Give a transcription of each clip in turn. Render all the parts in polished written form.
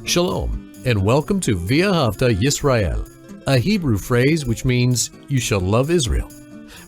Shalom, and welcome to V'ahavta Yisrael, a Hebrew phrase which means, you shall love Israel.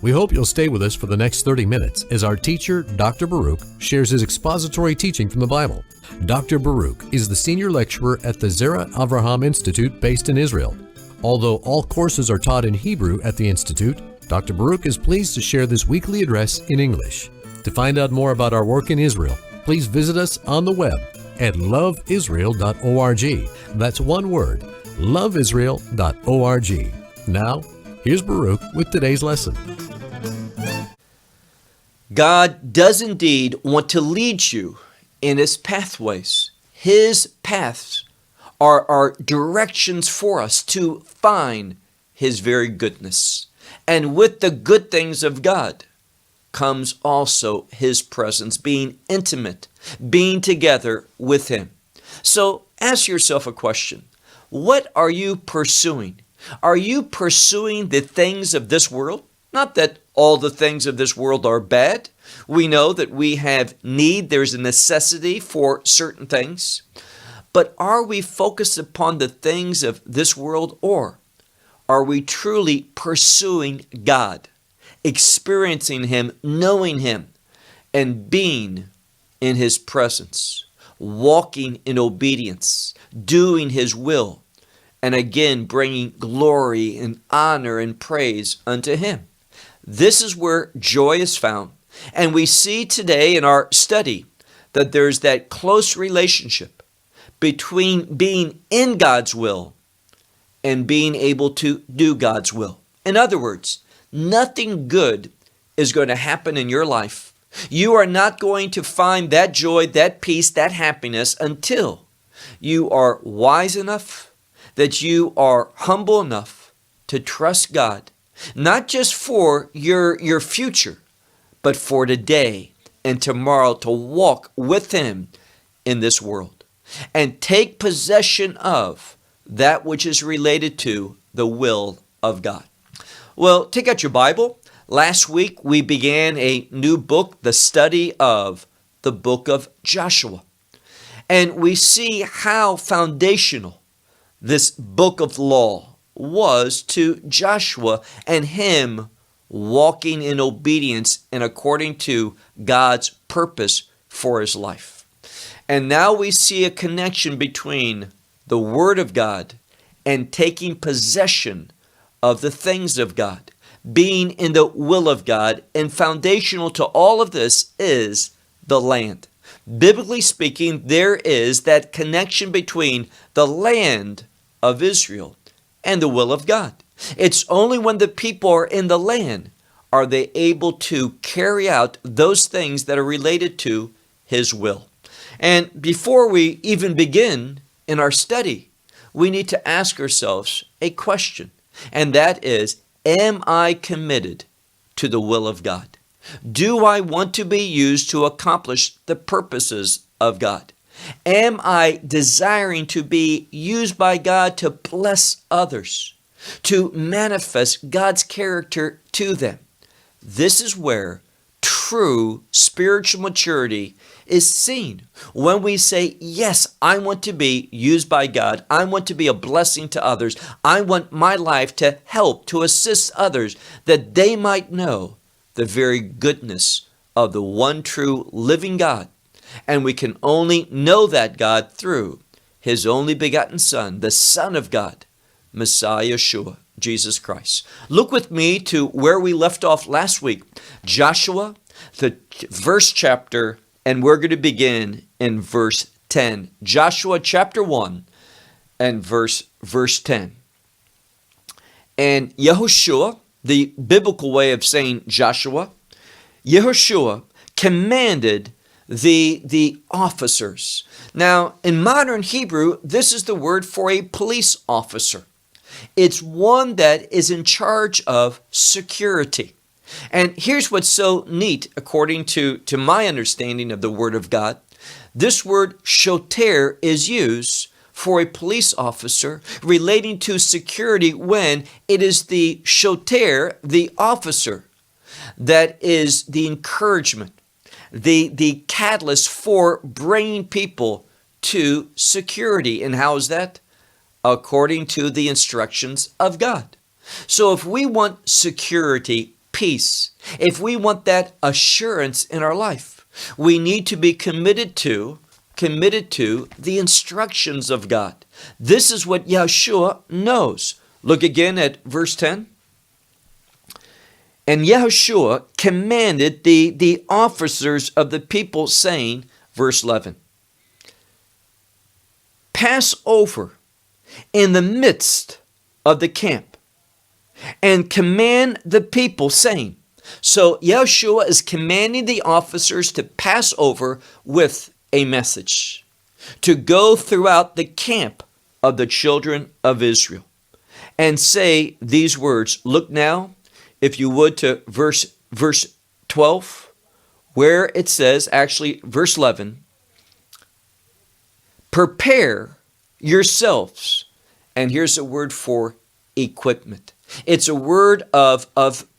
We hope you'll stay with us for the next 30 minutes as our teacher, Dr. Baruch, shares his expository teaching from the Bible. Dr. Baruch is the senior lecturer at the Zera Avraham Institute based in Israel. Although all courses are taught in Hebrew at the Institute, Dr. Baruch is pleased to share this weekly address in English. To find out more about our work in Israel, please visit us on the web at LoveIsrael.org. That's one word, LoveIsrael.org. Now, here's Baruch with today's lesson. God does indeed want to lead you in His pathways. His paths are directions for us to find His very goodness. And with the good things of God comes also His presence, being intimate, being together with Him. So ask yourself a question. What are you pursuing? Are you pursuing the things of this world? Not that all the things of this world are bad. We know that we have need. There's a necessity for certain things. But are we focused upon the things of this world, or are we truly pursuing God, experiencing Him, knowing Him, and being in His presence, walking in obedience, doing His will, and again bringing glory and honor and praise unto Him? This is where joy is found. And we see today in our study that there's that close relationship between being in God's will and being able to do God's will. In other words, nothing good is going to happen in your life. You are not going to find that joy, that peace, that happiness until you are wise enough, that you are humble enough to trust God, not just for your future, but for today and tomorrow, to walk with Him in this world and take possession of that which is related to the will of God. Well, take out your Bible. Last week we began a new book, the study of the book of Joshua. And we see how foundational this book of law was to Joshua and him walking in obedience and according to God's purpose for his life. And now we see a connection between the Word of God and taking possession of the things of God, being in the will of God, and foundational to all of this is the land. Biblically speaking, there is that connection between the land of Israel and the will of God. It's only when the people are in the land are they able to carry out those things that are related to His will. And before we even begin in our study, we need to ask ourselves a question, and that is, am I committed to the will of God? Do I want to be used to accomplish the purposes of God? Am I desiring to be used by God to bless others, to manifest God's character to them? This is where true spiritual maturity is seen. When we say, yes, I want to be used by God. I want to be a blessing to others. I want my life to help, to assist others, that they might know the very goodness of the one true living God. And we can only know that God through His only begotten Son, the Son of God, Messiah Yeshua, Jesus Christ. Look with me to where we left off last week, Joshua, the first chapter, and we're going to begin in verse 10. Joshua chapter 1 and verse 10. And Yehoshua, the biblical way of saying Joshua, Yehoshua commanded the officers. Now, in modern Hebrew, this is the word for a police officer. It's one that is in charge of security. And here's what's so neat, according to my understanding of the Word of God. This word shoter is used for a police officer relating to security when it is the shoter, the officer, that is the encouragement, the catalyst for bringing people to security. And how is that? According to the instructions of God. So if we want security, peace, if we want that assurance in our life, we need to be committed to the instructions of God. This is what Yeshua knows. Look again at verse 10. And Yeshua commanded the officers of the people, saying, verse 11, pass over in the midst of the camp and command the people, saying. So Yeshua is commanding the officers to pass over with a message, to go throughout the camp of the children of Israel and say these words. Look now, if you would, to verse 12, where it says, actually verse 11, prepare yourselves. And here's a word for equipment. It's a word of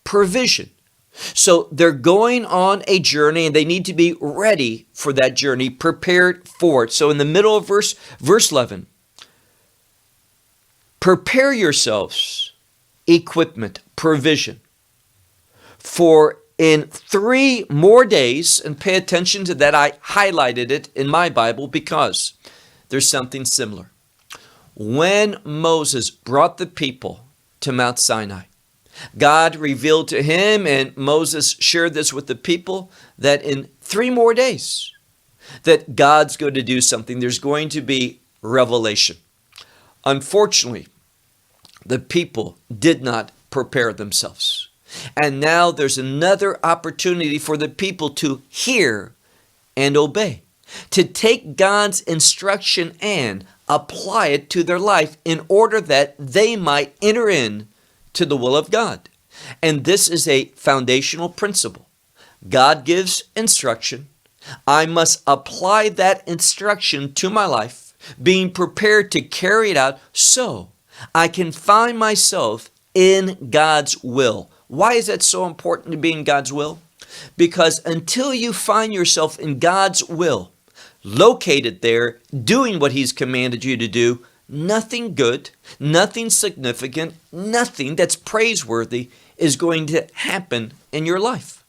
provision. So they're going on a journey and they need to be ready for that journey, prepared for it. So in the middle of verse 11, prepare yourselves, equipment, provision. For in 3 more days, and pay attention to that, I highlighted it in my Bible because there's something similar. When Moses brought the people to Mount Sinai, God revealed to him, and Moses shared this with the people, that in 3 more days, that God's going to do something. There's going to be revelation. Unfortunately, the people did not prepare themselves. And now there's another opportunity for the people to hear and obey, to take God's instruction and apply it to their life in order that they might enter in to the will of God. And this is a foundational principle. God gives instruction. I must apply that instruction to my life, being prepared to carry it out so I can find myself in God's will. Why is that so important to be in God's will? Because until you find yourself in God's will, located there, doing what He's commanded you to do, nothing good, nothing significant, nothing that's praiseworthy is going to happen in your life.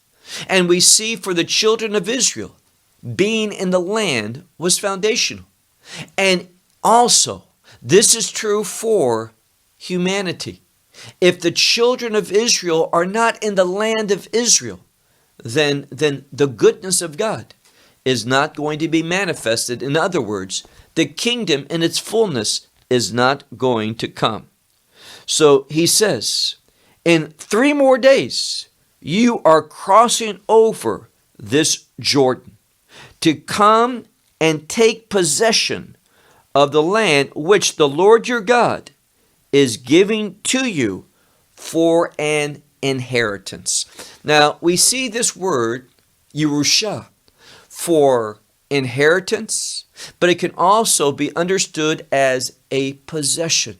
And we see for the children of Israel, being in the land was foundational. And also, this is true for humanity. If the children of Israel are not in the land of Israel, then the goodness of God is not going to be manifested. In other words, the kingdom in its fullness is not going to come. So he says, in 3 more days, you are crossing over this Jordan to come and take possession of the land which the Lord your God is giving to you for an inheritance. Now, we see this word, Yerusha, for inheritance, but it can also be understood as a possession.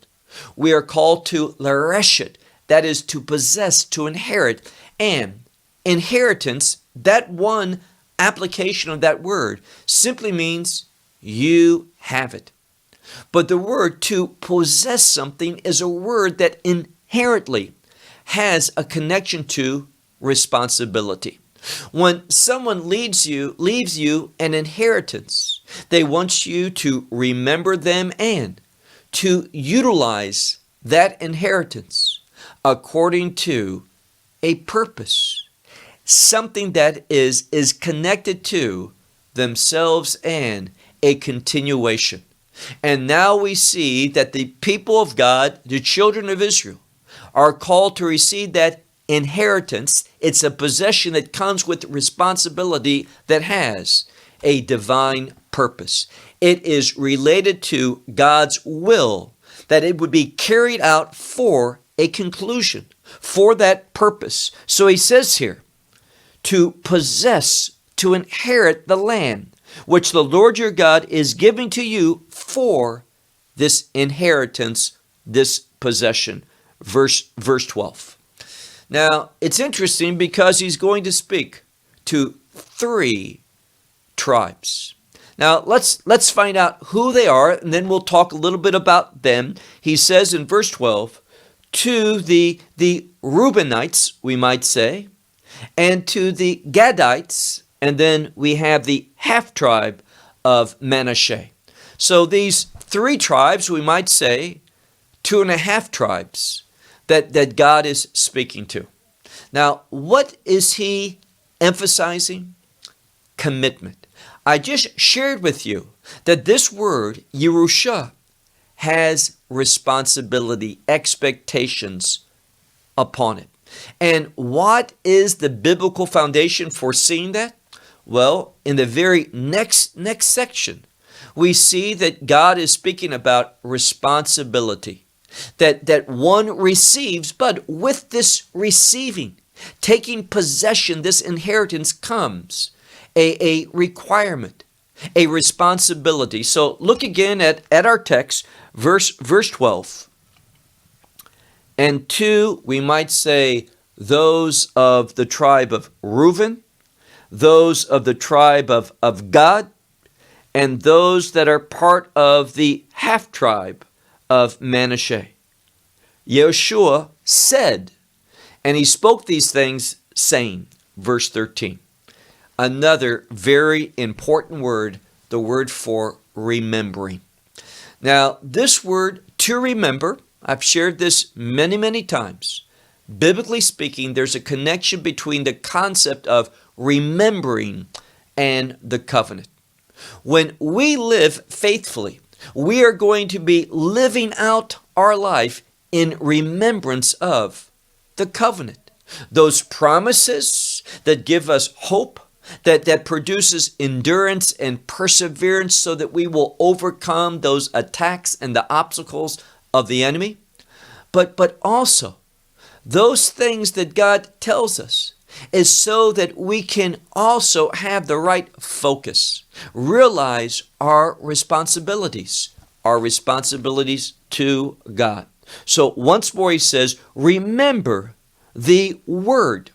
We are called to lareshet, that is to possess, to inherit. And inheritance, that one application of that word simply means you have it. But the word to possess something is a word that inherently has a connection to responsibility. When someone leaves you an inheritance, they want you to remember them and to utilize that inheritance according to a purpose, something that is connected to themselves and a continuation. And now we see that the people of God, the children of Israel, are called to receive that inheritance. It's a possession that comes with responsibility that has a divine purpose. It is related to God's will, that it would be carried out for a conclusion, for that purpose. So he says here, to possess, to inherit the land which the Lord your God is giving to you for this inheritance, this possession. Verse 12. Now, it's interesting because he's going to speak to 3 tribes. Now, let's find out who they are, and then we'll talk a little bit about them. He says in verse 12, to the Reubenites, we might say, and to the Gadites, and then we have the half-tribe of Manasseh. So these three tribes, we might say, 2.5 tribes that God is speaking to. Now, what is he emphasizing? Commitment. I just shared with you that this word, Yerusha, has responsibility, expectations upon it. And what is the biblical foundation for seeing that? Well, in the very next section, we see that God is speaking about responsibility, that one receives, but with this receiving, taking possession, this inheritance comes a requirement, a responsibility. So look again at our text, verse 12. And to, we might say, those of the tribe of Reuben, those of the tribe of Gad, and those that are part of the half-tribe of Manasseh. Yeshua said, and he spoke these things, saying, verse 13. Another very important word, the word for remembering. Now, this word, to remember, I've shared this many, many times. Biblically speaking, there's a connection between the concept of remembering and the covenant. When we live faithfully, we are going to be living out our life in remembrance of the covenant. Those promises that give us hope, that produces endurance and perseverance so that we will overcome those attacks and the obstacles of the enemy. But also, those things that God tells us is so that we can also have the right focus, realize our responsibilities to God. So once more he says, remember the word.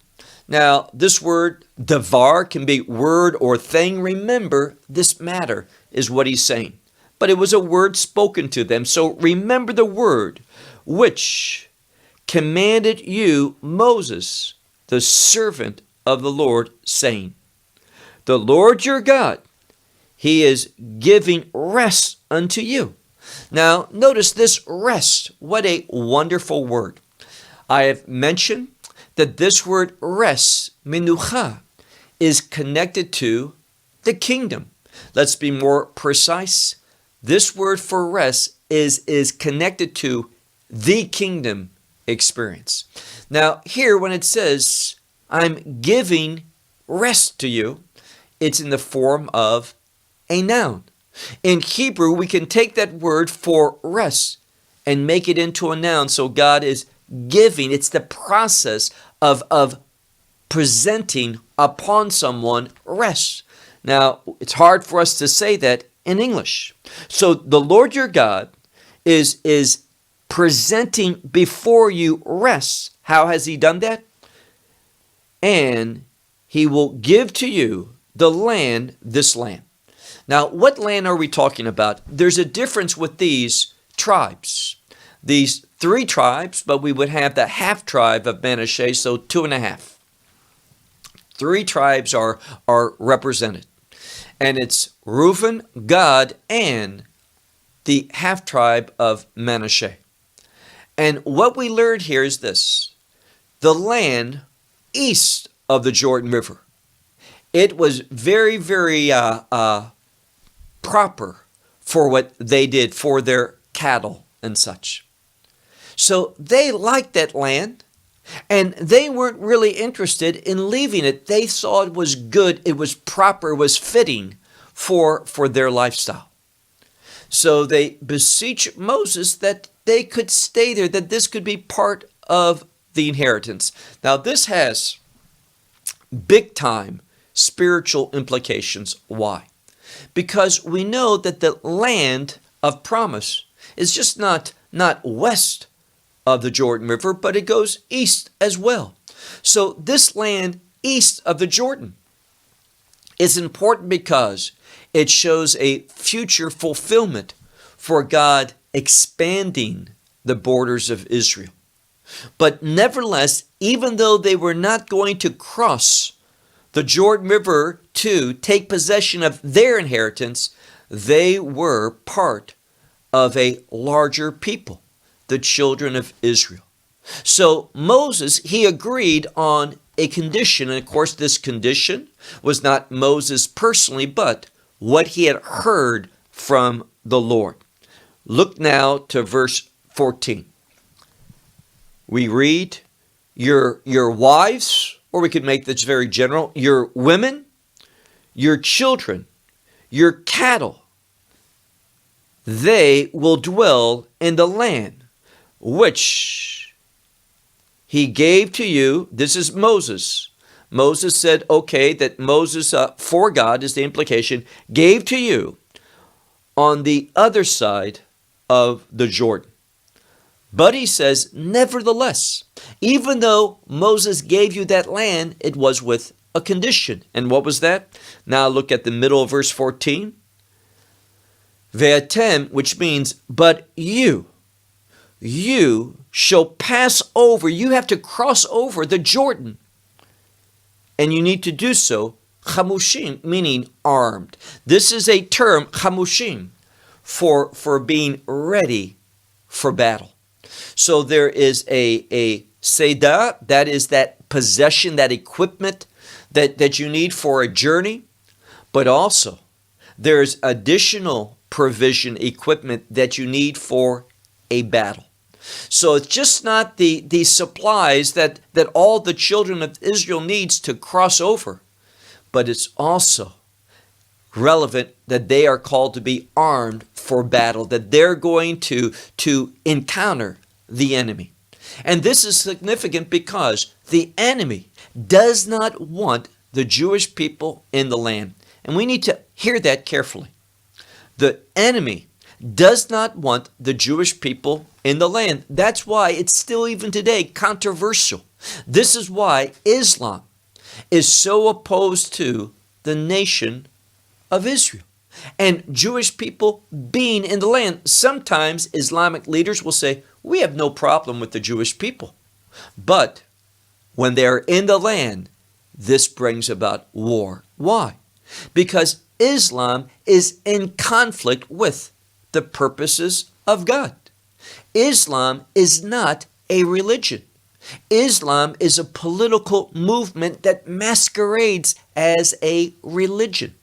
Now, this word, devar, can be word or thing. Remember this matter is what he's saying. But it was a word spoken to them. So remember the word which commanded you, Moses, the servant of the Lord, saying, the Lord your God, he is giving rest unto you. Now, notice this rest. What a wonderful word. I have mentioned that this word rest, menucha, is connected to the kingdom. Let's be more precise. This word for rest is connected to the kingdom experience. Now, here when it says, I'm giving rest to you, it's in the form of a noun. In Hebrew, we can take that word for rest and make it into a noun. So God is giving. It's the process of presenting upon someone rest. Now, it's hard for us to say that in English. So the Lord your God is presenting before you rest. How has he done that? And he will give to you the land, this land. Now, what land are we talking about? There's a difference with these tribes. These 3 tribes, but we would have the half-tribe of Manasseh, so 2.5. 3 tribes are represented. And it's Reuben, Gad, and the half-tribe of Manasseh. And what we learned here is this. The land east of the Jordan River. It was very, very proper for what they did for their cattle and such. So they liked that land, and they weren't really interested in leaving it. They saw it was good, it was proper, it was fitting for their lifestyle. So they beseech Moses that they could stay there, that this could be part of the inheritance. Now this has big time spiritual implications. Why? Because we know that the land of promise is just not west of the Jordan River, but it goes east as well. So this land east of the Jordan is important because It shows a future fulfillment for God expanding the borders of Israel. But nevertheless, even though they were not going to cross the Jordan River to take possession of their inheritance, they were part of a larger people, the children of Israel. So Moses, he agreed on a condition, and of course this condition was not Moses personally, but what he had heard from the Lord. Look now to verse 14. We read, your wives, or we could make this very general, your women, your children, your cattle, they will dwell in the land which he gave to you. This is Moses. Moses said, okay, that Moses, for God is the implication, gave to you on the other side of the Jordan. But he says, nevertheless, even though Moses gave you that land, it was with a condition. And what was that? Now look at the middle of verse 14. Ve'atem, which means, but you shall pass over. You have to cross over the Jordan. And you need to do so, chamushim, meaning armed. This is a term, chamushim, for being ready for battle. So there is a seda, that is that possession, that equipment that you need for a journey, but also there's additional provision, equipment that you need for a battle. So it's just not the supplies that all the children of Israel needs to cross over, but it's also relevant that they are called to be armed for battle, that they're going to encounter the enemy. And this is significant because the enemy does not want the Jewish people in the land. And we need to hear that carefully. The enemy does not want the Jewish people in the land. That's why it's still even today controversial. This is why Islam is so opposed to the nation of Israel and Jewish people being in the land. Sometimes Islamic leaders will say, we have no problem with the Jewish people. But when they're in the land, this brings about war. Why? Because Islam is in conflict with the purposes of God. Islam is not a religion. Islam is a political movement that masquerades as a religion.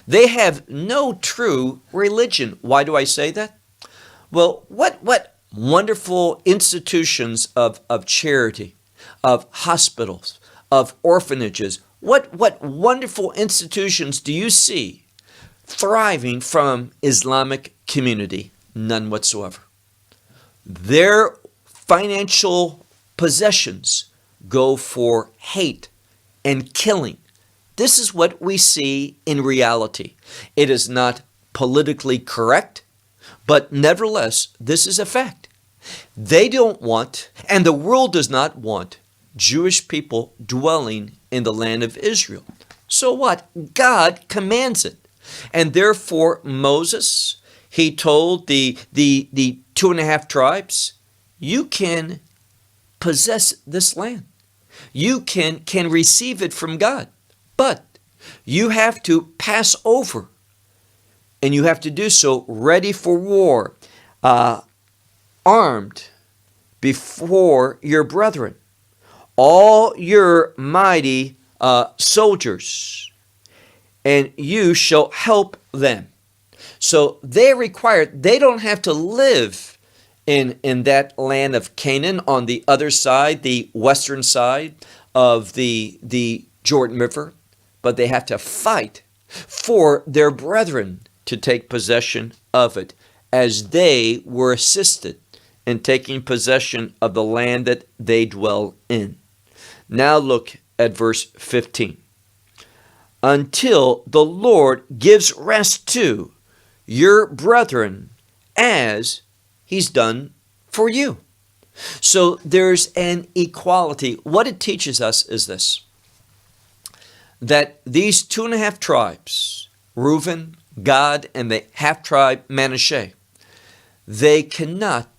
They have no true religion. Why do I say that? Well, what wonderful institutions of charity, of hospitals, of orphanages, what wonderful institutions do you see thriving from Islamic community? None whatsoever. Their financial possessions go for hate and killing. This is what we see in reality. It is not politically correct, but nevertheless, this is a fact. They don't want, and the world does not want, Jewish people dwelling in the land of Israel. So what? God commands it. And therefore, Moses, he told the 2.5 tribes, you can possess this land. You can receive it from God. But you have to pass over. And you have to do so ready for war, armed before your brethren, all your mighty soldiers, and you shall help them. So they're required, they don't have to live in that land of Canaan on the other side, the western side of the Jordan River, but they have to fight for their brethren to take possession of it, as they were assisted in taking possession of the land that they dwell in. Now look at verse 15. Until the Lord gives rest to your brethren as he's done for you. So there's an equality. What it teaches us is this, that these 2.5 tribes, Reuben, Gad, and the half-tribe Manasseh, they cannot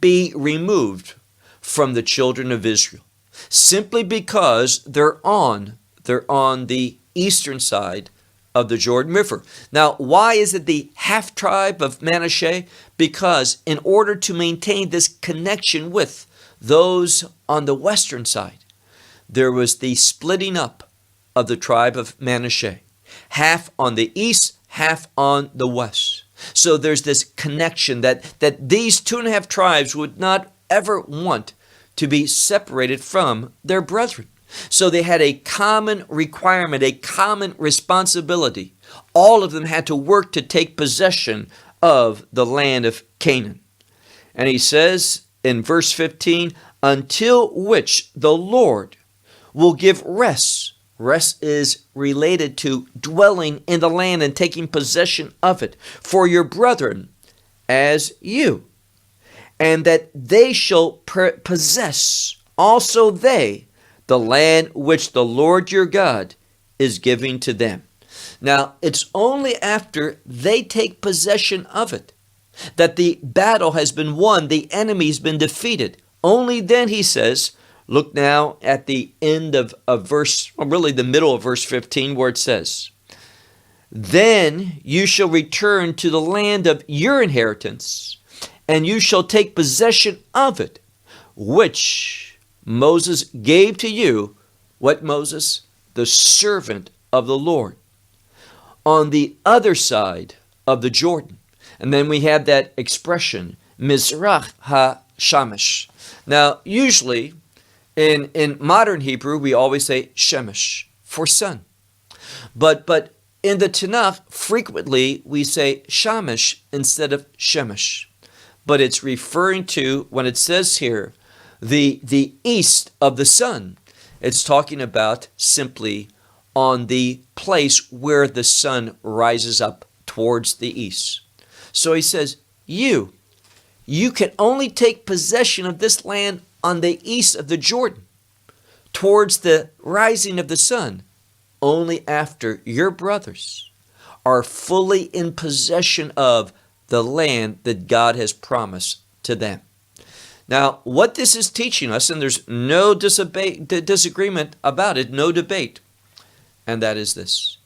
be removed from the children of Israel, simply because they're on the eastern side of the Jordan River. Now, why is it the half-tribe of Manasseh? Because in order to maintain this connection with those on the western side, there was the splitting up of the tribe of Manasseh, half on the east, half on the west. So there's this connection that these 2.5 tribes would not ever want to be separated from their brethren. So they had a common requirement, a common responsibility. All of them had to work to take possession of the land of Canaan. And he says in verse 15, until which the Lord will give rest. Rest is related to dwelling in the land and taking possession of it for your brethren as you, and that they shall possess also they the land which the Lord your God is giving to them. Now, it's only after they take possession of it that the battle has been won, the enemy's been defeated. Only then, he says, look now at the end of verse, or really the middle of verse 15, where it says, then you shall return to the land of your inheritance, and you shall take possession of it, which Moses gave to you. What Moses? The servant of the Lord, on the other side of the Jordan. And then we have that expression, Mizrach ha-Shamash. Now, usually in modern Hebrew, we always say Shemesh, for sun. But in the Tanakh, frequently we say Shamash instead of Shemesh. But it's referring to, when it says here, the east of the sun, it's talking about simply on the place where the sun rises up towards the east. So he says, you can only take possession of this land on the east of the Jordan, towards the rising of the sun, only after your brothers are fully in possession of the land that God has promised to them. Now, what this is teaching us, and there's no disagreement about it, no debate, and that is this,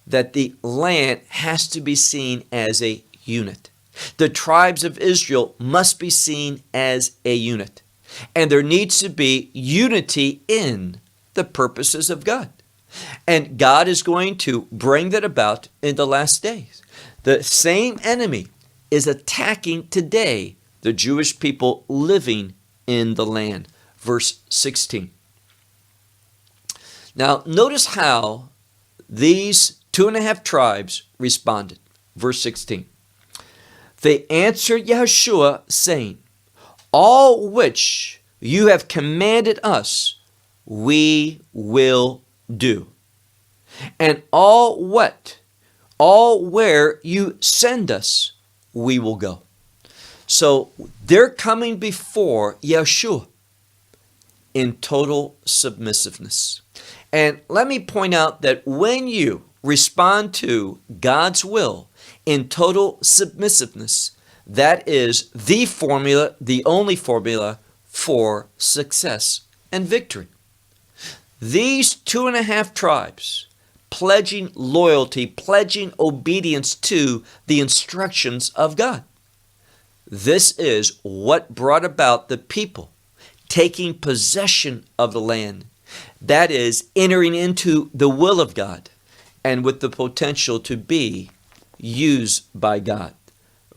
that the land has to be seen as a unit. The tribes of Israel must be seen as a unit. And there needs to be unity in the purposes of God. And God is going to bring that about in the last days. The same enemy is attacking today the Jewish people living in the land. Verse 16. Now, notice how these 2.5 tribes responded. Verse 16. They answered Yahushua, saying, all which you have commanded us, we will do. And all where you send us, we will go. So they're coming before Yeshua in total submissiveness. And let me point out that when you respond to God's will in total submissiveness, that is the formula, the only formula for success and victory. These 2.5 tribes pledging loyalty, pledging obedience to the instructions of God. This is what brought about the people taking possession of the land. That is, entering into the will of God and with the potential to be used by God.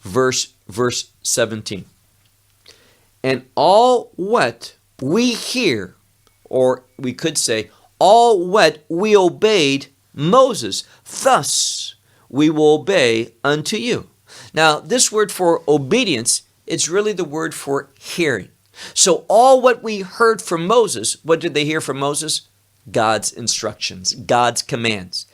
Verse 17. And all what we hear, or we could say, all what we obeyed Moses, thus we will obey unto you. Now, this word for obedience, it's really the word for hearing. So all what we heard from Moses, what did they hear from Moses? God's instructions, God's commands.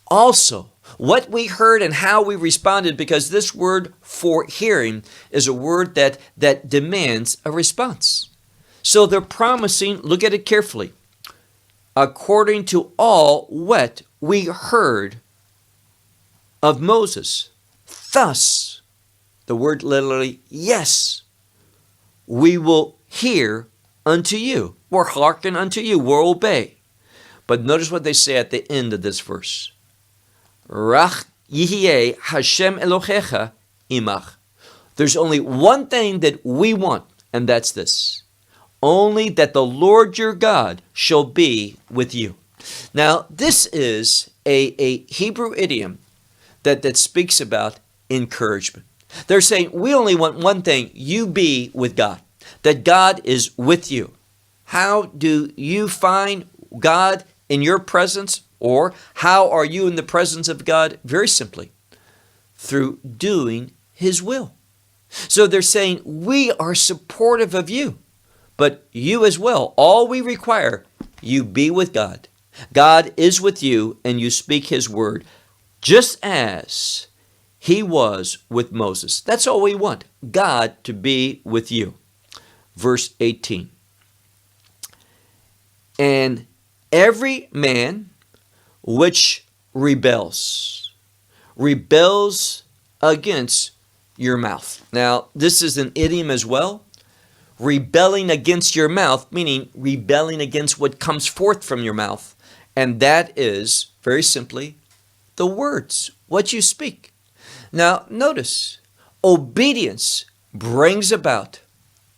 Also, what we heard and how we responded, because this word for hearing is a word that demands a response. So they're promising, look at it carefully, according to all what we heard of Moses. Thus, the word literally, yes, we will hear unto you, or hearken unto you, or obey. But notice what they say at the end of this verse. Rach yihyeh Hashem Elohecha imach. There's only one thing that we want, and that's this. Only that the Lord your God shall be with you. Now, this is a Hebrew idiom that speaks about encouragement. They're saying, we only want one thing, you be with God, that God is with you. How do you find God in your presence? Or how are you in the presence of God? Very simply, through doing His will. So they're saying, we are supportive of you, but you as well. All we require, you be with God. God is with you, and you speak His word, just as He was with Moses. That's all we want, God to be with you. Verse 18. And every man which rebels against your mouth. Now, this is an idiom as well. Rebelling against your mouth, meaning rebelling against what comes forth from your mouth. And that is, very simply, the words, what you speak. Now, notice, obedience brings about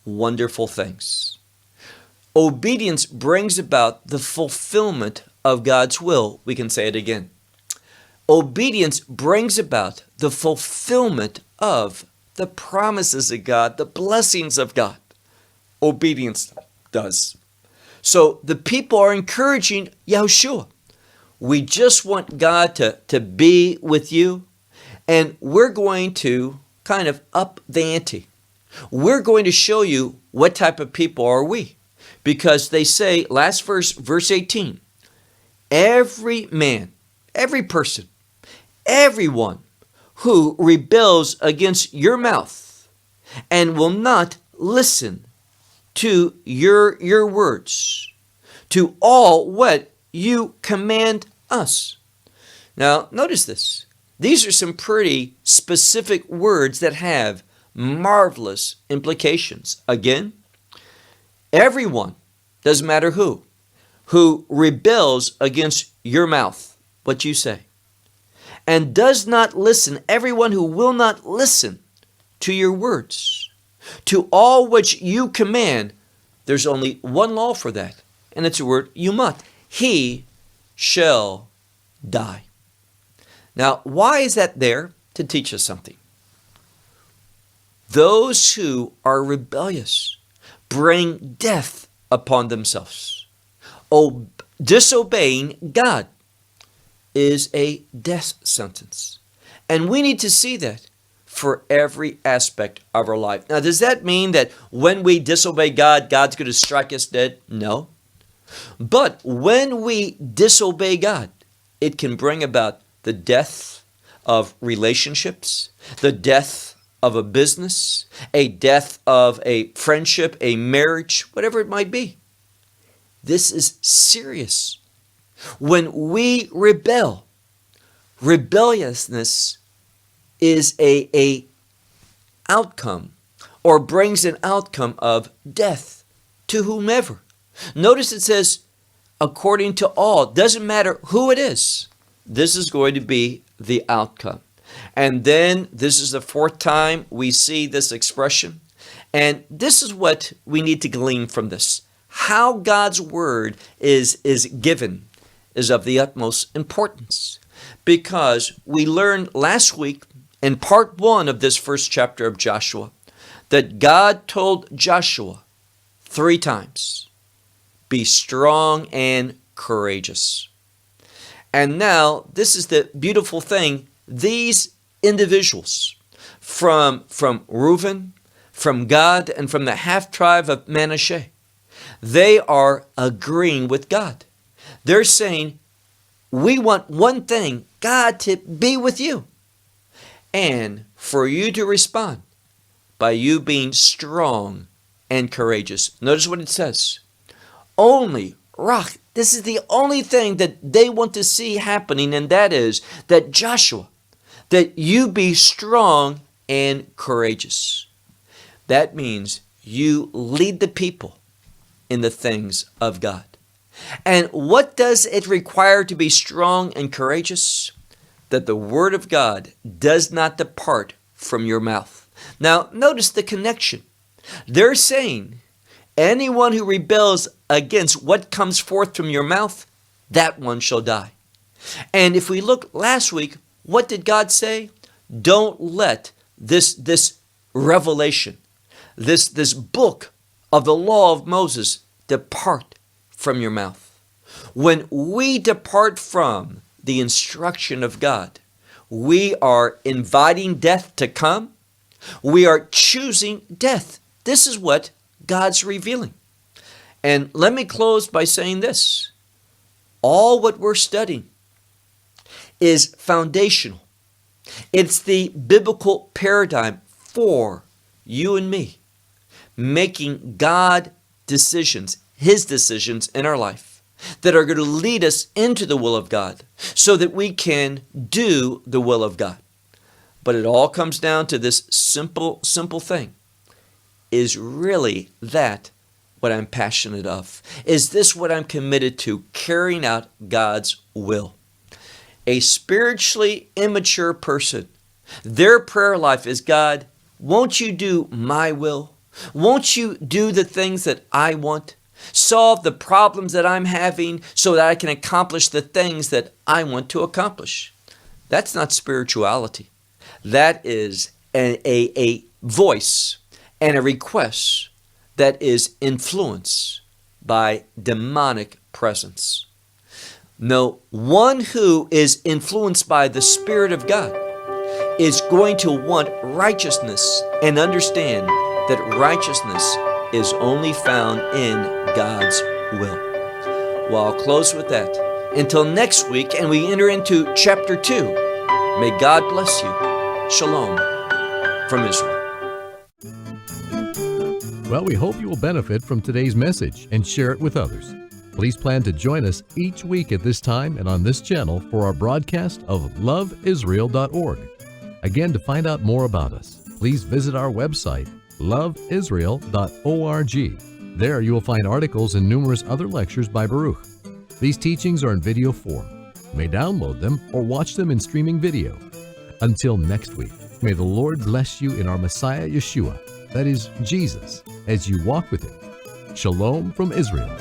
wonderful things. Obedience brings about the fulfillment of God's will. We can say it again. Obedience brings about the fulfillment of the promises of God, the blessings of God. Obedience does. So the people are encouraging Yahushua. We just want God to be with you, and we're going to kind of up the ante. We're going to show you what type of people are we. Because they say, last verse, verse 18, every man, every person, everyone who rebels against your mouth and will not listen to your words, to all what you command us. Now, notice this. These are some pretty specific words that have marvelous implications. Again, everyone, doesn't matter who rebels against your mouth, what you say, and does not listen, everyone who will not listen to your words, to all which you command, there's only one law for that, and it's the word yumat. He shall die. Now, why is that there? To teach us something. Those who are rebellious bring death upon themselves. Disobeying God is a death sentence. And we need to see that for every aspect of our life. Now, does that mean that when we disobey God, God's going to strike us dead? No. But when we disobey God, it can bring about the death of relationships, the death of a business, a death of a friendship, a marriage, whatever it might be. This is serious. When we rebel, rebelliousness is a outcome or brings an outcome of death to whomever. Notice it says, according to all. Doesn't matter who it is. This is going to be the outcome. And then this is the fourth time we see this expression. And this is what we need to glean from this. How God's word is given is of the utmost importance. Because we learned last week in part 1 of this first chapter of Joshua that God told Joshua 3 times, be strong and courageous. And now this is the beautiful thing. These individuals from Reuben, from Gad, and from the half tribe of Manasseh, they are agreeing with God. They're saying, we want one thing, God to be with you. And for you to respond by you being strong and courageous. Notice what it says. Only, Rach, this is the only thing that they want to see happening, and that is that Joshua, that you be strong and courageous. That means you lead the people in the things of God. And what does it require to be strong and courageous? That the word of God does not depart from your mouth. Now, notice the connection. They're saying, anyone who rebels against what comes forth from your mouth, that one shall die. And if we look last week, what did God say? Don't let this revelation, this book of the law of Moses depart from your mouth. When we depart from the instruction of God, we are inviting death to come. We are choosing death. This is what God's revealing. And let me close by saying this. All what we're studying is foundational. It's the biblical paradigm for you and me, making God decisions, His decisions in our life that are going to lead us into the will of God so that we can do the will of God. But it all comes down to this simple thing. Is really that what I'm passionate of? Is this what I'm committed to, carrying out God's will? A spiritually immature person, their prayer life is, God, won't you do my will? Won't you do the things that I want? Solve the problems that I'm having so that I can accomplish the things that I want to accomplish. That's not spirituality. That is a voice and a request that is influenced by demonic presence. No, one who is influenced by the Spirit of God is going to want righteousness and understand that righteousness is only found in God's will. Well, I'll close with that. Until next week, and we enter into chapter 2. May God bless you. Shalom from Israel. Well, we hope you will benefit from today's message and share it with others. Please plan to join us each week at this time and on this channel for our broadcast of LoveIsrael.org. Again, to find out more about us, please visit our website, LoveIsrael.org. There you will find articles and numerous other lectures by Baruch. These teachings are in video form. You may download them or watch them in streaming video. Until next week, may the Lord bless you in our Messiah Yeshua, that is Jesus, as you walk with Him. Shalom from Israel.